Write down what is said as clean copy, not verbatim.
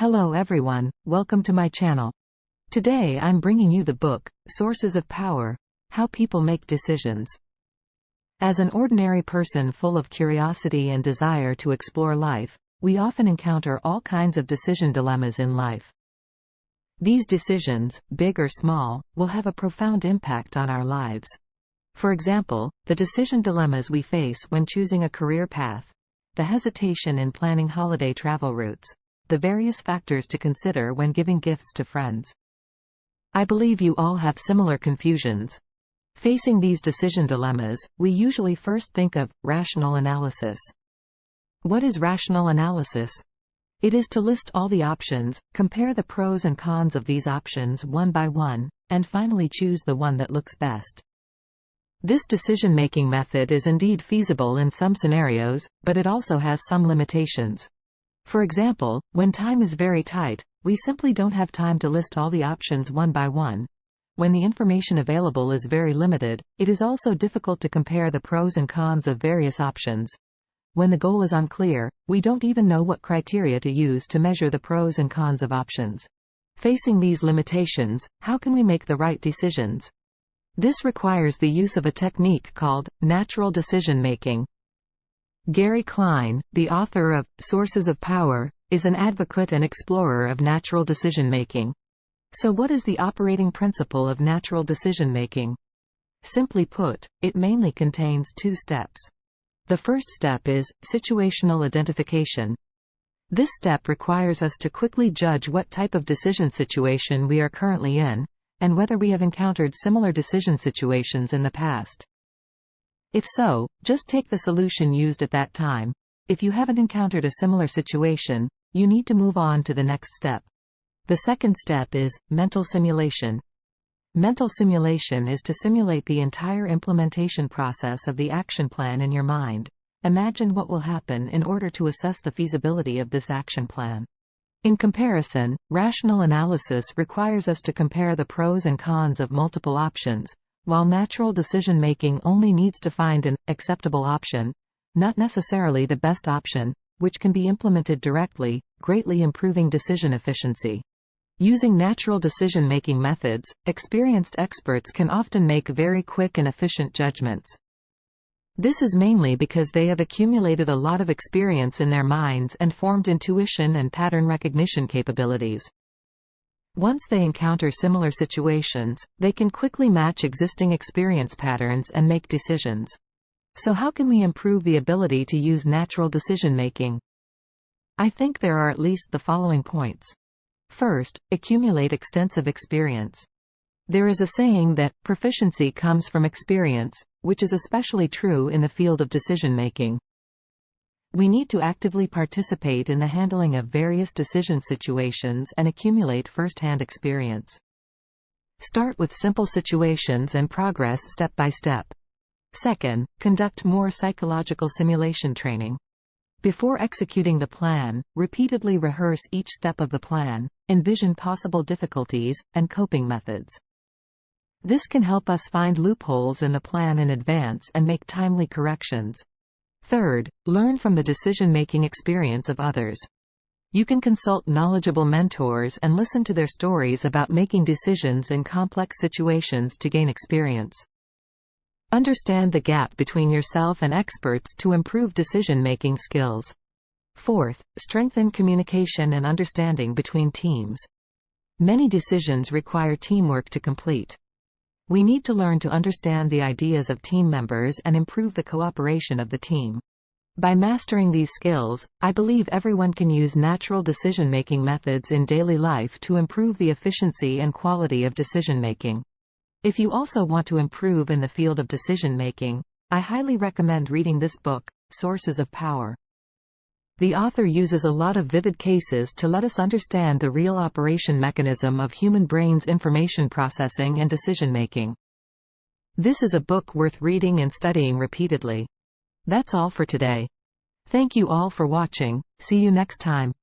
Hello everyone, welcome to my channel. Today I'm bringing you the book, Sources of Power: How People Make Decisions. As an ordinary person full of curiosity and desire to explore life, we often encounter all kinds of decision dilemmas in life. These decisions, big or small, will have a profound impact on our lives. For example, the decision dilemmas we face when choosing a career path, the hesitation in planning holiday travel routes, the various factors to consider when giving gifts to friends. I believe you all have similar confusions. Facing these decision dilemmas, we usually first think of rational analysis. What is rational analysis? It is to list all the options, compare the pros and cons of these options one by one, and finally choose the one that looks best. This decision-making method is indeed feasible in some scenarios, but it also has some limitations. For example, when time is very tight, we simply don't have time to list all the options one by one. When the information available is very limited, it is also difficult to compare the pros and cons of various options. When the goal is unclear, we don't even know what criteria to use to measure the pros and cons of options. Facing these limitations, how can we make the right decisions? This requires the use of a technique called natural decision-making. Gary Klein, the author of Sources of Power, is an advocate and explorer of natural decision-making. So what is the operating principle of natural decision-making? Simply put, it mainly contains two steps. The first step is situational identification. This step requires us to quickly judge what type of decision situation we are currently in, and whether we have encountered similar decision situations in the past. If so, just take the solution used at that time. If you haven't encountered a similar situation, you need to move on to the next step. The second step is mental simulation. Mental simulation is to simulate the entire implementation process of the action plan in your mind. Imagine what will happen in order to assess the feasibility of this action plan. In comparison, rational analysis requires us to compare the pros and cons of multiple options, while natural decision-making only needs to find an acceptable option, not necessarily the best option, which can be implemented directly, greatly improving decision efficiency. Using natural decision-making methods, experienced experts can often make very quick and efficient judgments. This is mainly because they have accumulated a lot of experience in their minds and formed intuition and pattern recognition capabilities. Once they encounter similar situations, they can quickly match existing experience patterns and make decisions. So how can we improve the ability to use natural decision-making? I think there are at least the following points. First, accumulate extensive experience. There is a saying that proficiency comes from experience, which is especially true in the field of decision-making. We need to actively participate in the handling of various decision situations and accumulate first-hand experience. Start with simple situations and progress step by step. Second, conduct more psychological simulation training. Before executing the plan, repeatedly rehearse each step of the plan, envision possible difficulties, and coping methods. This can help us find loopholes in the plan in advance and make timely corrections. Third, learn from the decision-making experience of others. You can consult knowledgeable mentors and listen to their stories about making decisions in complex situations to gain experience. Understand the gap between yourself and experts to improve decision-making skills. Fourth, strengthen communication and understanding between teams. Many decisions require teamwork to complete. We need to learn to understand the ideas of team members and improve the cooperation of the team. By mastering these skills, I believe everyone can use natural decision-making methods in daily life to improve the efficiency and quality of decision-making. If you also want to improve in the field of decision-making, I highly recommend reading this book, Sources of Power. The author uses a lot of vivid cases to let us understand the real operation mechanism of human brain's information processing and decision-making. This is a book worth reading and studying repeatedly. That's all for today. Thank you all for watching. See you next time.